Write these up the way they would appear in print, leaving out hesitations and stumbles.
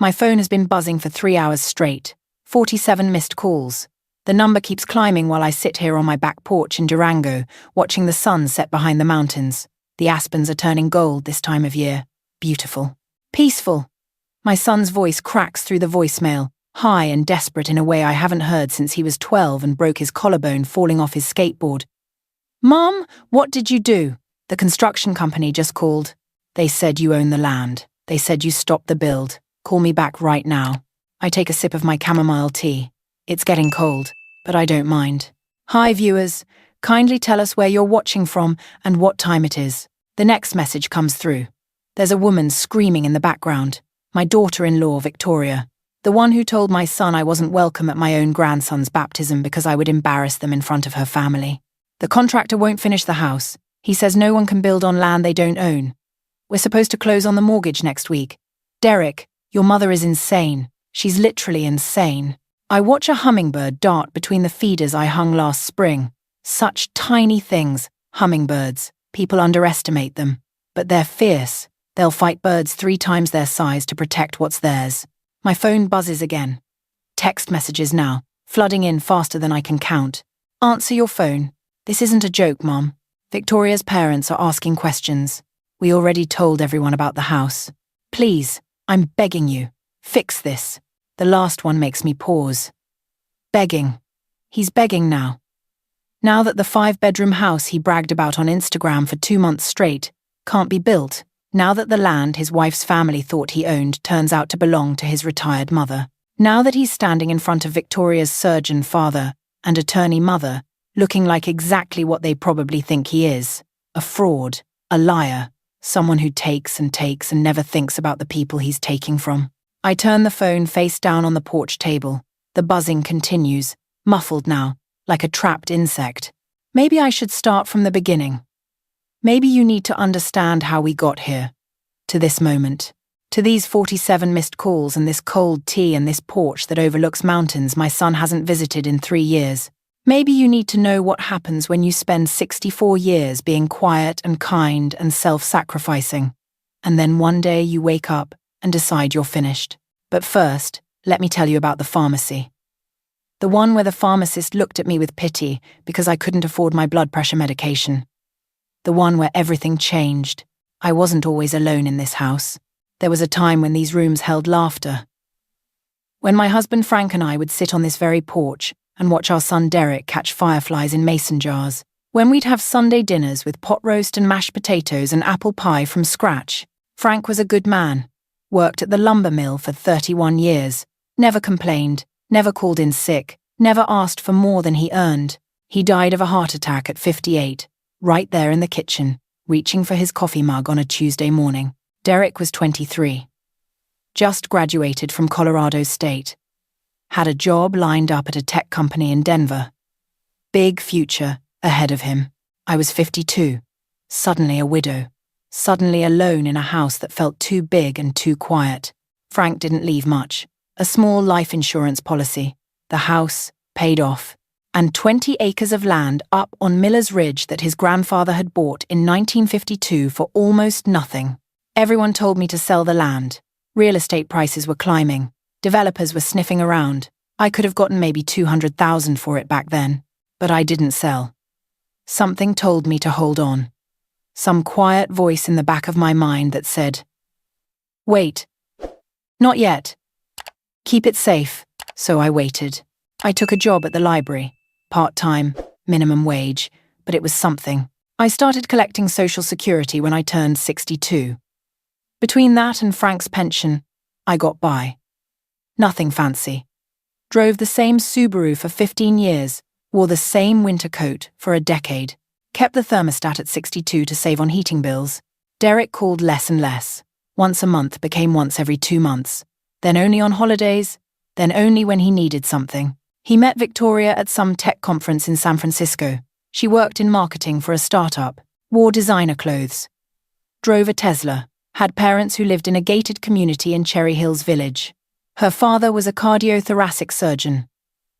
My phone has been buzzing for 3 hours straight. 47 missed calls. The number keeps climbing while I sit here on my back porch in Durango, watching the sun set behind the mountains. The aspens are turning gold this time of year. Beautiful. Peaceful. My son's voice cracks through the voicemail, high and desperate in a way I haven't heard since he was 12 and broke his collarbone falling off his skateboard. "Mom, what did you do? The construction company just called. They said you own the land. They said you stopped the build. Call me back right now." I take a sip of my chamomile tea. It's getting cold, but I don't mind. "Hi viewers, kindly tell us where you're watching from and what time it is." The next message comes through. There's a woman screaming in the background. My daughter-in-law, Victoria. The one who told my son I wasn't welcome at my own grandson's baptism because I would embarrass them in front of her family. The contractor won't finish the house. He says no one can build on land they don't own. We're supposed to close on the mortgage next week. Derek, your mother is insane. She's literally insane. I watch a hummingbird dart between the feeders I hung last spring. Such tiny things, hummingbirds. People underestimate them. But they're fierce. They'll fight birds 3 times their size to protect what's theirs. My phone buzzes again. Text messages now, flooding in faster than I can count. "Answer your phone. This isn't a joke, Mom. Victoria's parents are asking questions. We already told everyone about the house. Please, I'm begging you, fix this." The last one makes me pause. Begging. He's begging now. Now that the 5-bedroom house he bragged about on Instagram for 2 months straight can't be built. Now that the land his wife's family thought he owned turns out to belong to his retired mother. Now that he's standing in front of Victoria's surgeon father and attorney mother, looking like exactly what they probably think he is. A fraud, a liar, someone who takes and never thinks about the people he's taking from. I turn the phone face down on the porch table. The buzzing continues, muffled now, like a trapped insect. Maybe I should start from the beginning. Maybe you need to understand how we got here. To this moment. To these 47 missed calls and this cold tea and this porch that overlooks mountains my son hasn't visited in 3 years. Maybe you need to know what happens when you spend 64 years being quiet and kind and self-sacrificing. And then one day you wake up and decide you're finished. But first, let me tell you about the pharmacy. The one where the pharmacist looked at me with pity because I couldn't afford my blood pressure medication. The one where everything changed. I wasn't always alone in this house. There was a time when these rooms held laughter. When my husband Frank and I would sit on this very porch and watch our son Derek catch fireflies in mason jars. When we'd have Sunday dinners with pot roast and mashed potatoes and apple pie from scratch. Frank was a good man. Worked at the lumber mill for 31 years. Never complained, never called in sick, never asked for more than he earned. He died of a heart attack at 58, right there in the kitchen, reaching for his coffee mug on a Tuesday morning. Derek was 23. Just graduated from Colorado State. Had a job lined up at a tech company in Denver. Big future ahead of him. I was 52, suddenly a widow. Suddenly alone in a house that felt too big and too quiet. Frank didn't leave much. A small life insurance policy. The house paid off. And 20 acres of land up on Miller's Ridge that his grandfather had bought in 1952 for almost nothing. Everyone told me to sell the land. Real estate prices were climbing. Developers were sniffing around. I could have gotten maybe $200,000 for it back then. But I didn't sell. Something told me to hold on. Some quiet voice in the back of my mind that said, "Wait. Not yet. Keep it safe." So I waited. I took a job at the library. Part-time, minimum wage, but it was something. I started collecting Social Security when I turned 62. Between that and Frank's pension, I got by. Nothing fancy. Drove the same Subaru for 15 years, wore the same winter coat for a decade. Kept the thermostat at 62 to save on heating bills. Derek called less and less. Once a month became once every 2 months. Then only on holidays. Then only when he needed something. He met Victoria at some tech conference in San Francisco. She worked in marketing for a startup. Wore designer clothes. Drove a Tesla. Had parents who lived in a gated community in Cherry Hills Village. Her father was a cardiothoracic surgeon.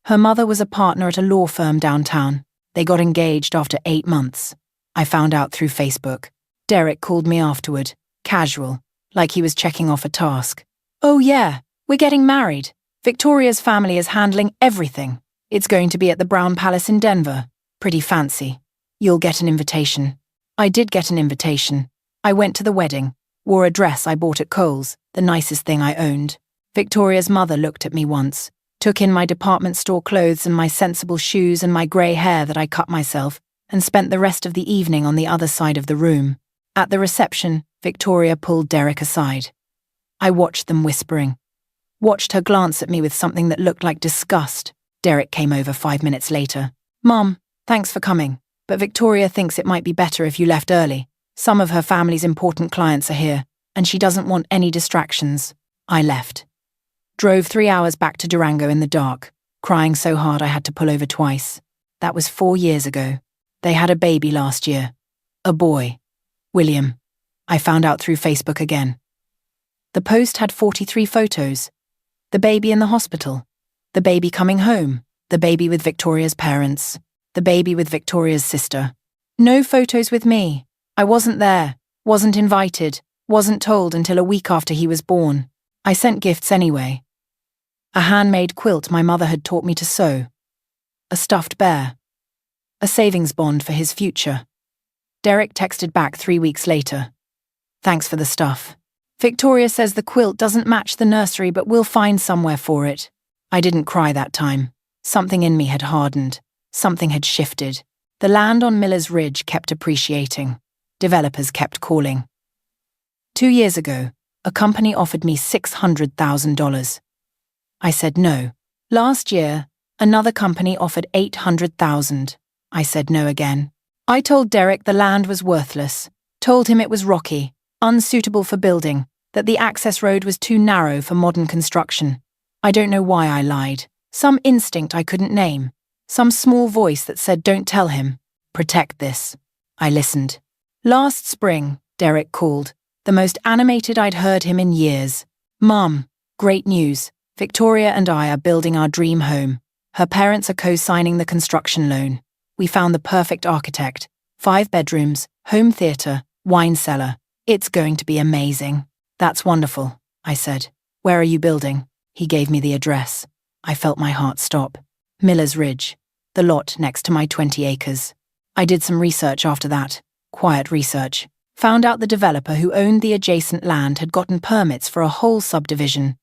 Her mother was a partner at a law firm downtown. They got engaged after 8 months. I found out through Facebook. Derek called me afterward, casual, like he was checking off a task. "Oh yeah, We're getting married. Victoria's family is handling everything. It's going to be at the Brown Palace in Denver. Pretty fancy. You'll get an invitation. I did get an invitation. I went to the wedding, wore a dress I bought at Kohl's, the nicest thing I owned. Victoria's mother looked at me once, took in my department store clothes and my sensible shoes and my grey hair that I cut myself, and spent the rest of the evening on the other side of the room. At the reception, Victoria pulled Derek aside. I watched them whispering. Watched her glance at me with something that looked like disgust. Derek came over 5 minutes later. Mum, thanks for coming, but Victoria thinks it might be better if you left early. Some of her family's important clients are here, and she doesn't want any distractions. I left. Drove 3 hours back to Durango in the dark, crying so hard I had to pull over twice. That was 4 years ago. They had a baby last year. A boy. William. I found out through Facebook again. The post had 43 photos. The baby in the hospital. The baby coming home. The baby with Victoria's parents. The baby with Victoria's sister. No photos with me. I wasn't there, wasn't invited, wasn't told until a week after he was born. I sent gifts anyway. A handmade quilt my mother had taught me to sew. A stuffed bear. A savings bond for his future. Derek texted back 3 weeks later. Thanks for the stuff. Victoria says the quilt doesn't match the nursery, but we'll find somewhere for it. I didn't cry that time. Something in me had hardened. Something had shifted. The land on Miller's Ridge kept appreciating. Developers kept calling. 2 years ago, a company offered me $600,000. I said no. Last year, another company offered $800,000. I said no again. I told Derek the land was worthless, told him it was rocky, unsuitable for building, that the access road was too narrow for modern construction. I don't know why I lied. Some instinct I couldn't name. Some small voice that said, don't tell him. Protect this. I listened. Last spring, Derek called, the most animated I'd heard him in years. Mum, great news. Victoria and I are building our dream home. Her parents are co-signing the construction loan. We found the perfect architect. 5 bedrooms, home theatre, wine cellar. It's going to be amazing. That's wonderful, I said. Where are you building? He gave me the address. I felt my heart stop. Miller's Ridge, the lot next to my 20 acres. I did some research after that. Quiet research. Found out the developer who owned the adjacent land had gotten permits for a whole subdivision.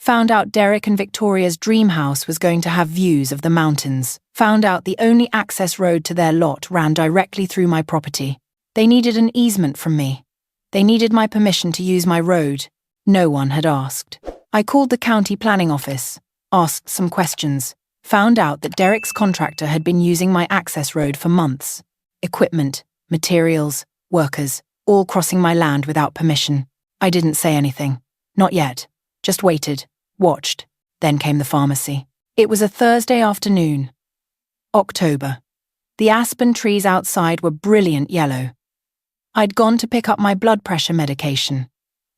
Found out Derek and Victoria's dream house was going to have views of the mountains. Found out the only access road to their lot ran directly through my property. They needed an easement from me. They needed my permission to use my road. No one had asked. I called the county planning office, asked some questions, found out that Derek's contractor had been using my access road for months. Equipment, materials, workers, all crossing my land without permission. I didn't say anything. Not yet. Just waited, watched. Then came the pharmacy. It was a Thursday afternoon. October. The aspen trees outside were brilliant yellow. I'd gone to pick up my blood pressure medication.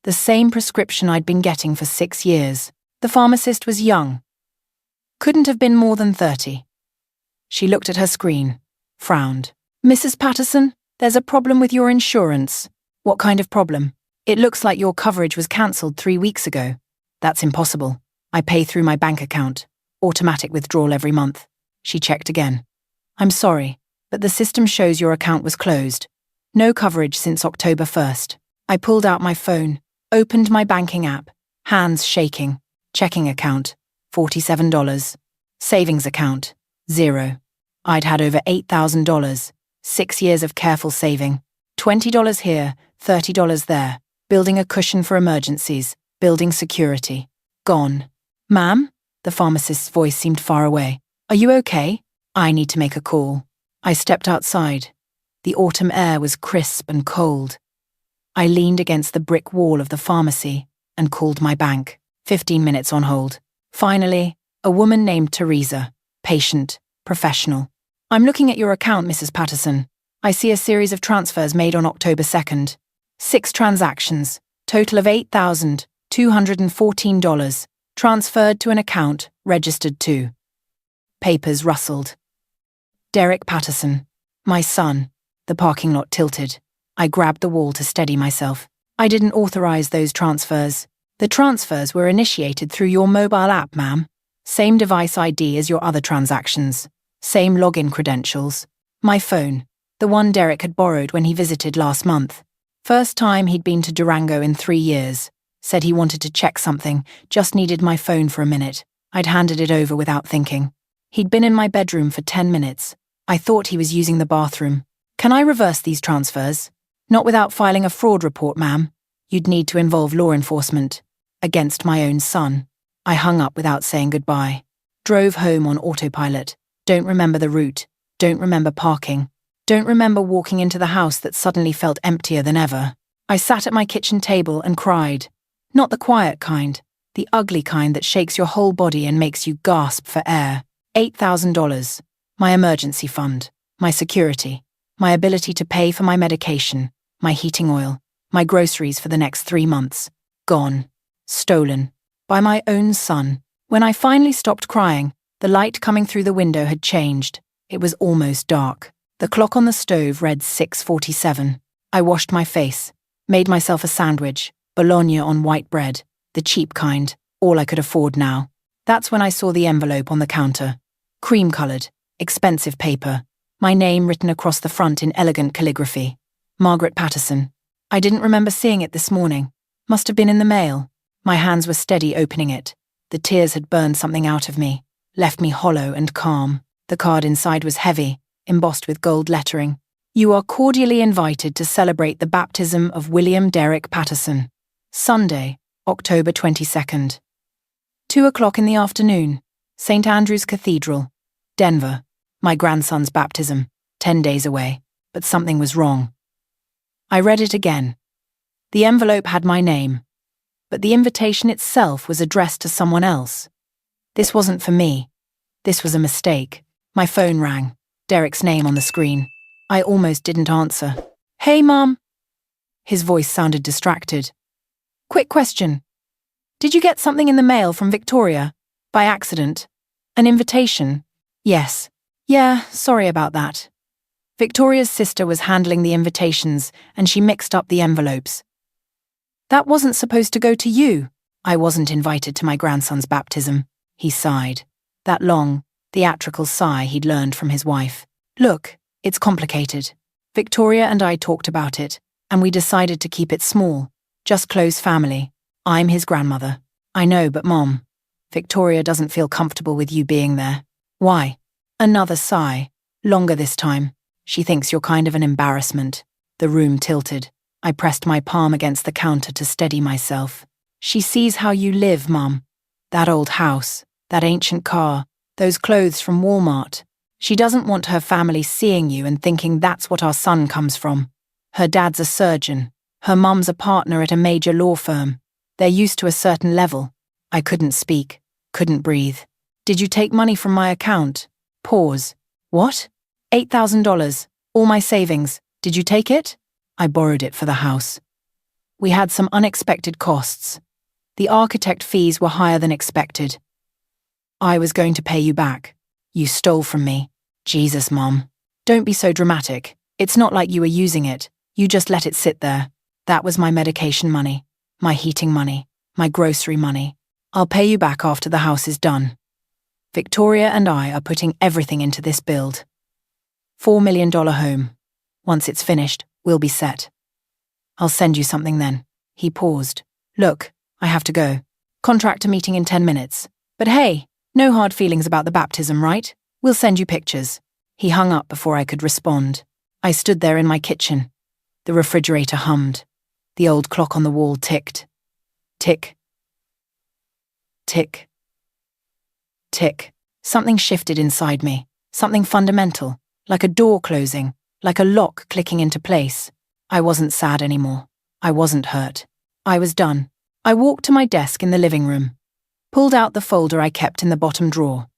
The same prescription I'd been getting for 6 years. The pharmacist was young. Couldn't have been more than 30. She looked at her screen, frowned. Mrs. Patterson, there's a problem with your insurance. What kind of problem? It looks like your coverage was cancelled 3 weeks ago. That's impossible. I pay through my bank account. Automatic withdrawal every month. She checked again. I'm sorry, but the system shows your account was closed. No coverage since October 1st. I pulled out my phone, opened my banking app, hands shaking. Checking account, $47. Savings account, 0. I'd had over $8,000, 6 years of careful saving. $20 here, $30 there. Building a cushion for emergencies, building security. Gone. Ma'am? The pharmacist's voice seemed far away. Are you okay? I need to make a call. I stepped outside. The autumn air was crisp and cold. I leaned against the brick wall of the pharmacy and called my bank. 15 minutes on hold. Finally, a woman named Teresa, patient, professional. I'm looking at your account, Mrs. Patterson. I see a series of transfers made on October 2nd. 6 transactions, total of $8,214, transferred to an account registered to. Papers rustled. Derek Patterson, my son. The parking lot tilted. I grabbed the wall to steady myself. I didn't authorize those transfers. The transfers were initiated through your mobile app, ma'am. Same device ID as your other transactions. Same login credentials. My phone, the one Derek had borrowed when he visited last month. First time he'd been to Durango in 3 years. Said he wanted to check something, just needed my phone for a minute. I'd handed it over without thinking. He'd been in my bedroom for 10 minutes. I thought he was using the bathroom. Can I reverse these transfers? Not without filing a fraud report, ma'am. You'd need to involve law enforcement. Against my own son. I hung up without saying goodbye. Drove home on autopilot. Don't remember the route. Don't remember parking. Don't remember walking into the house that suddenly felt emptier than ever. I sat at my kitchen table and cried. Not the quiet kind. The ugly kind that shakes your whole body and makes you gasp for air. $8,000. My emergency fund. My security. My ability to pay for my medication. My heating oil. My groceries for the next 3 months. Gone. Stolen. By my own son. When I finally stopped crying, the light coming through the window had changed. It was almost dark. The clock on the stove read 6:47. I washed my face. Made myself a sandwich. Bologna on white bread. The cheap kind. All I could afford now. That's when I saw the envelope on the counter. Cream-coloured. Expensive paper. My name written across the front in elegant calligraphy. Margaret Patterson. I didn't remember seeing it this morning. Must have been in the mail. My hands were steady opening it. The tears had burned something out of me, left me hollow and calm. The card inside was heavy, embossed with gold lettering. You are cordially invited to celebrate the baptism of William Derek Patterson. Sunday, October 22nd. 2 o'clock in the afternoon. St. Andrew's Cathedral, Denver. My grandson's baptism, 10 days away, but something was wrong. I read it again. The envelope had my name, but the invitation itself was addressed to someone else. This wasn't for me. This was a mistake. My phone rang. Derek's name on the screen. I almost didn't answer. Hey, Mom. His voice sounded distracted. Quick question. Did you get something in the mail from Victoria? By accident? An invitation? Yes. Yeah, sorry about that. Victoria's sister was handling the invitations and she mixed up the envelopes. That wasn't supposed to go to you. I wasn't invited to my grandson's baptism. He sighed. That long, theatrical sigh he'd learned from his wife. Look, it's complicated. Victoria and I talked about it, and we decided to keep it small, just close family. I'm his grandmother. I know, but Mom, Victoria doesn't feel comfortable with you being there. Why? Another sigh, longer this time. She thinks you're kind of an embarrassment. The room tilted. I pressed my palm against the counter to steady myself. She sees how you live, Mum. That old house, that ancient car, those clothes from Walmart. She doesn't want her family seeing you and thinking that's what our son comes from. Her dad's a surgeon. Her mum's a partner at a major law firm. They're used to a certain level. I couldn't speak, couldn't breathe. Did you take money from my account? Pause. What? $8,000, all my savings. Did you take it? I borrowed it for the house. We had some unexpected costs. The architect fees were higher than expected. I was going to pay you back. You stole from me. Jesus, Mom. Don't be so dramatic. It's not like you were using it. You just let it sit there. That was my medication money, my heating money, my grocery money. I'll pay you back after the house is done. Victoria and I are putting everything into this build. $4 million home. Once it's finished, we'll be set. I'll send you something then. He paused. Look, I have to go. Contractor meeting in 10 minutes. But hey, no hard feelings about the baptism, right? We'll send you pictures. He hung up before I could respond. I stood there in my kitchen. The refrigerator hummed. The old clock on the wall ticked. Tick. Tick. Tick. Something shifted inside me. Something fundamental. Like a door closing. Like a lock clicking into place. I wasn't sad anymore. I wasn't hurt. I was done. I walked to my desk in the living room. Pulled out the folder I kept in the bottom drawer.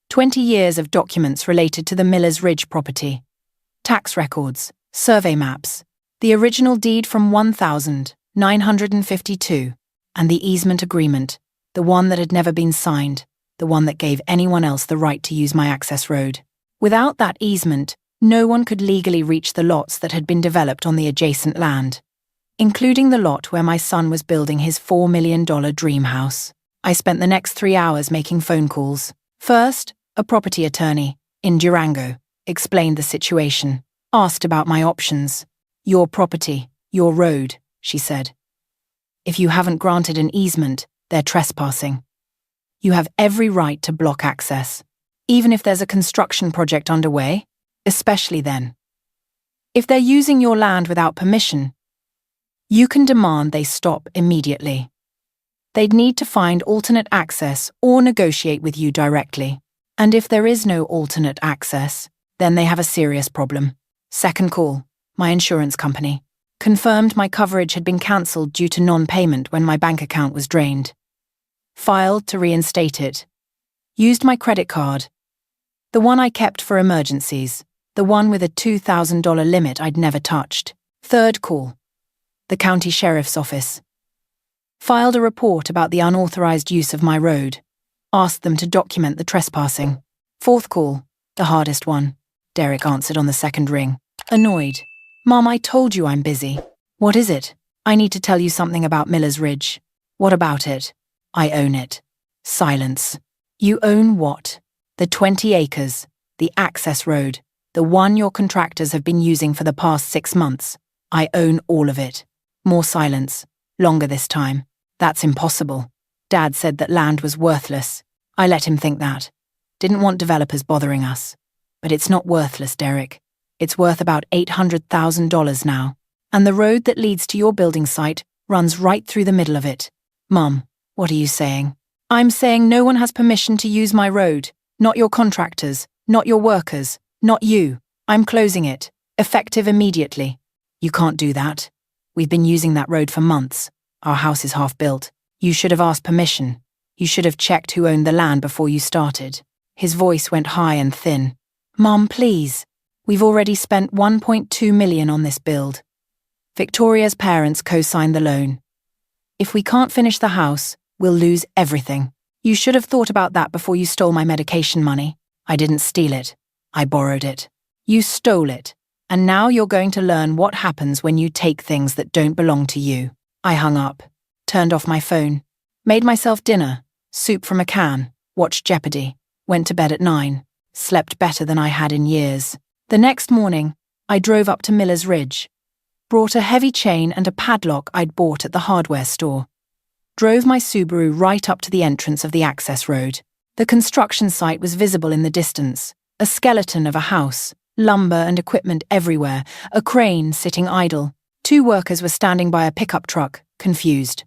20 years of documents related to the Miller's Ridge property. Tax records, survey maps, the original deed from 1952, and the easement agreement, the one that had never been signed, the one that gave anyone else the right to use my access road. Without that easement, no one could legally reach the lots that had been developed on the adjacent land. including the lot where my son was building his $4 million dream house. I spent the next 3 hours making phone calls. First, a property attorney, in Durango, explained the situation, asked about my options. Your property, your road, she said. If you haven't granted an easement, they're trespassing. You have every right to block access, even if there's a construction project underway, especially then. If they're using your land without permission, you can demand they stop immediately. They'd need to find alternate access or negotiate with you directly. And if there is no alternate access, then they have a serious problem. Second call, my insurance company. Confirmed my coverage had been cancelled due to non-payment when my bank account was drained. Filed to reinstate it. Used my credit card. The one I kept for emergencies. The one with a $2,000 limit I'd never touched. Third call. The county sheriff's office. Filed a report about the unauthorized use of my road. Asked them to document the trespassing. Fourth call. The hardest one. Derek answered on the second ring. Annoyed. Mom, I told you I'm busy. What is it? I need to tell you something about Miller's Ridge. What about it? I own it. Silence. You own what? The 20 acres, the access road, the one your contractors have been using for the past 6 months. I own all of it. More silence. Longer this time. That's impossible. Dad said that land was worthless. I let him think that. Didn't want developers bothering us. But it's not worthless, Derek. It's worth about $800,000 now. And the road that leads to your building site runs right through the middle of it. Mum, what are you saying? I'm saying no one has permission to use my road. Not your contractors, not your workers, not you. I'm closing it. Effective immediately. You can't do that. We've been using that road for months. Our house is half built. You should have asked permission. You should have checked who owned the land before you started. His voice went high and thin. Mom, please. We've already spent $1.2 million on this build. Victoria's parents co-signed the loan. If we can't finish the house, we'll lose everything. You should have thought about that before you stole my medication money. I didn't steal it. I borrowed it. You stole it. And now you're going to learn what happens when you take things that don't belong to you. I hung up, turned off my phone, made myself dinner, soup from a can, watched Jeopardy, went to bed at 9, slept better than I had in years. The next morning, I drove up to Miller's Ridge, brought a heavy chain and a padlock I'd bought at the hardware store. Drove my Subaru right up to the entrance of the access road. The construction site was visible in the distance, a skeleton of a house, lumber and equipment everywhere, a crane sitting idle. 2 workers were standing by a pickup truck, confused.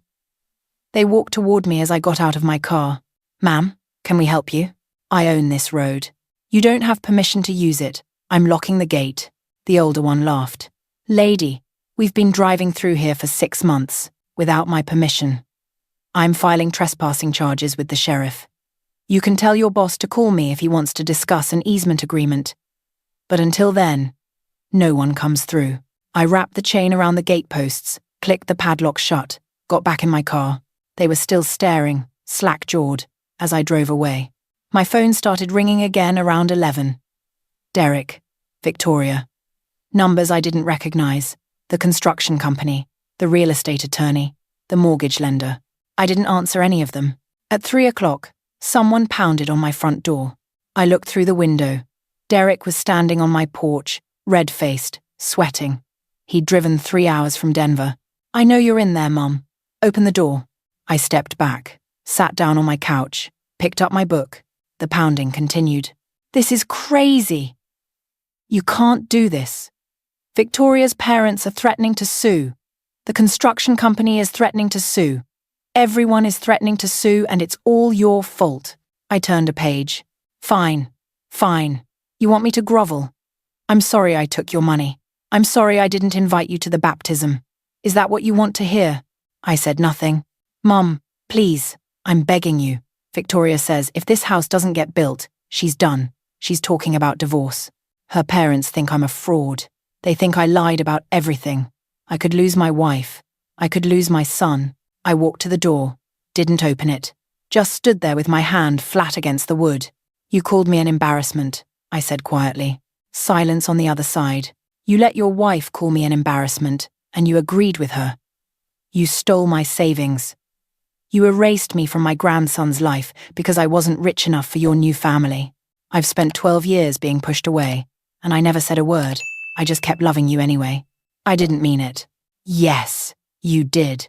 They walked toward me as I got out of my car. Ma'am, can we help you? I own this road. You don't have permission to use it. I'm locking the gate. The older one laughed. Lady, we've been driving through here for 6 months, without my permission. I'm filing trespassing charges with the sheriff. You can tell your boss to call me if he wants to discuss an easement agreement. But until then, no one comes through. I wrapped the chain around the gateposts, clicked the padlock shut, got back in my car. They were still staring, slack-jawed, as I drove away. My phone started ringing again around 11. Derek, Victoria. Numbers I didn't recognize. The construction company, the real estate attorney, the mortgage lender. I didn't answer any of them. At 3 o'clock, someone pounded on my front door. I looked through the window. Derek was standing on my porch, red-faced, sweating. He'd driven 3 hours from Denver. I know you're in there, Mum. Open the door. I stepped back, sat down on my couch, picked up my book. The pounding continued. This is crazy. You can't do this. Victoria's parents are threatening to sue. The construction company is threatening to sue. Everyone is threatening to sue, and it's all your fault. I turned a page. Fine. You want me to grovel? I'm sorry I took your money. I'm sorry I didn't invite you to the baptism. Is that what you want to hear? I said nothing. Mum, please, I'm begging you. Victoria says if this house doesn't get built, she's done. She's talking about divorce. Her parents think I'm a fraud. They think I lied about everything. I could lose my wife. I could lose my son. I walked to the door, didn't open it. Just stood there with my hand flat against the wood. You called me an embarrassment, I said quietly. Silence on the other side. You let your wife call me an embarrassment, and you agreed with her. You stole my savings. You erased me from my grandson's life because I wasn't rich enough for your new family. I've spent 12 years being pushed away, and I never said a word. I just kept loving you anyway. I didn't mean it. Yes, you did.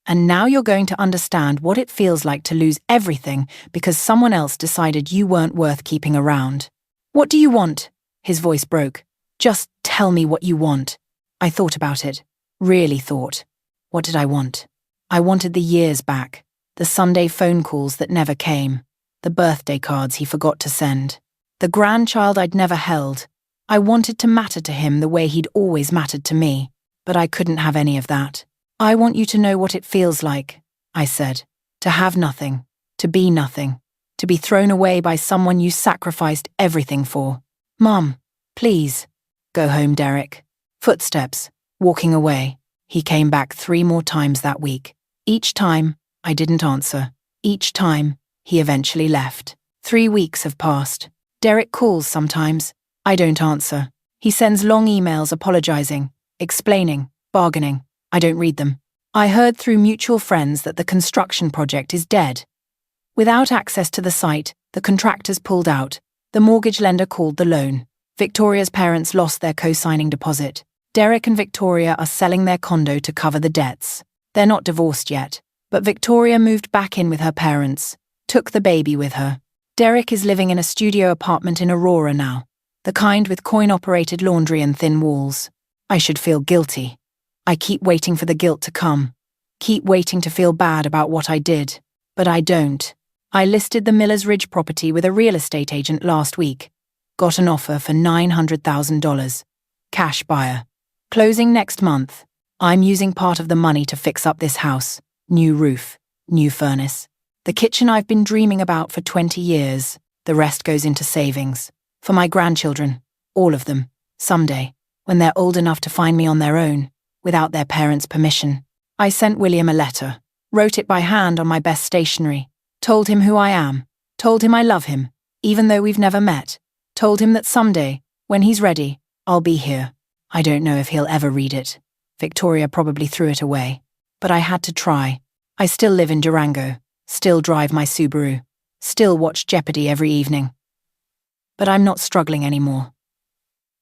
And now you're going to understand what it feels like to lose everything because someone else decided you weren't worth keeping around. What do you want? His voice broke. Just tell me what you want. I thought about it. Really thought. What did I want? I wanted the years back. The Sunday phone calls that never came. The birthday cards he forgot to send. The grandchild I'd never held. I wanted to matter to him the way he'd always mattered to me. But I couldn't have any of that. I want you to know what it feels like, I said. To have nothing. To be nothing. To be thrown away by someone you sacrificed everything for. Mum, please. Go home, Derek. Footsteps. Walking away. He came back 3 more times that week. Each time, I didn't answer. Each time, he eventually left. 3 weeks have passed. Derek calls sometimes. I don't answer. He sends long emails apologizing, explaining, bargaining. I don't read them. I heard through mutual friends that the construction project is dead. Without access to the site, the contractors pulled out. The mortgage lender called the loan. Victoria's parents lost their co-signing deposit. Derek and Victoria are selling their condo to cover the debts. They're not divorced yet, but Victoria moved back in with her parents, took the baby with her. Derek is living in a studio apartment in Aurora now, the kind with coin-operated laundry and thin walls. I should feel guilty. I keep waiting for the guilt to come. Keep waiting to feel bad about what I did. But I don't. I listed the Millers Ridge property with a real estate agent last week. Got an offer for $900,000. Cash buyer. Closing next month. I'm using part of the money to fix up this house. New roof. New furnace. The kitchen I've been dreaming about for 20 years. The rest goes into savings. For my grandchildren. All of them. Someday. When they're old enough to find me on their own. Without their parents' permission. I sent William a letter, wrote it by hand on my best stationery, told him who I am, told him I love him, even though we've never met, told him that someday, when he's ready, I'll be here. I don't know if he'll ever read it. Victoria probably threw it away. But I had to try. I still live in Durango, still drive my Subaru, still watch Jeopardy every evening. But I'm not struggling anymore.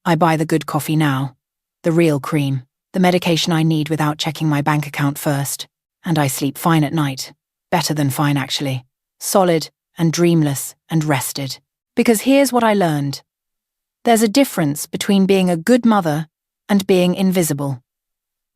I buy the good coffee now, the real cream. The medication I need without checking my bank account first. And I sleep fine at night. Better than fine, actually. Solid and dreamless and rested. Because here's what I learned. There's a difference between being a good mother and being invisible.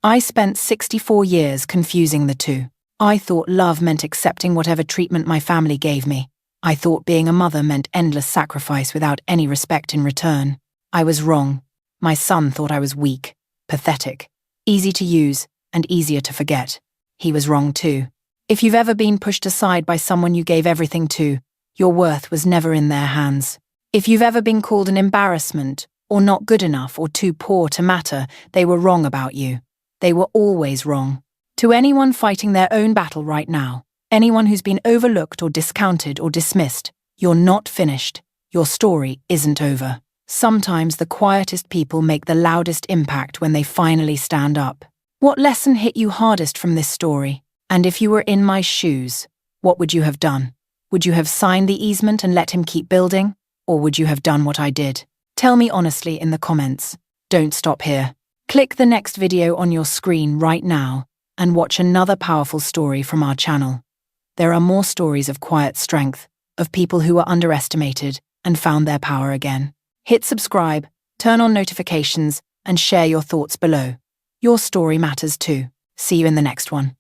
I spent 64 years confusing the two. I thought love meant accepting whatever treatment my family gave me. I thought being a mother meant endless sacrifice without any respect in return. I was wrong. My son thought I was weak. Pathetic, easy to use, and easier to forget. He was wrong too. If you've ever been pushed aside by someone you gave everything to, your worth was never in their hands. If you've ever been called an embarrassment, or not good enough, or too poor to matter, they were wrong about you. They were always wrong. To anyone fighting their own battle right now, anyone who's been overlooked or discounted or dismissed, you're not finished. Your story isn't over. Sometimes the quietest people make the loudest impact when they finally stand up. What lesson hit you hardest from this story? And if you were in my shoes, what would you have done? Would you have signed the easement and let him keep building? Or would you have done what I did? Tell me honestly in the comments. Don't stop here. Click the next video on your screen right now and watch another powerful story from our channel. There are more stories of quiet strength, of people who were underestimated and found their power again. Hit subscribe, turn on notifications, and share your thoughts below. Your story matters too. See you in the next one.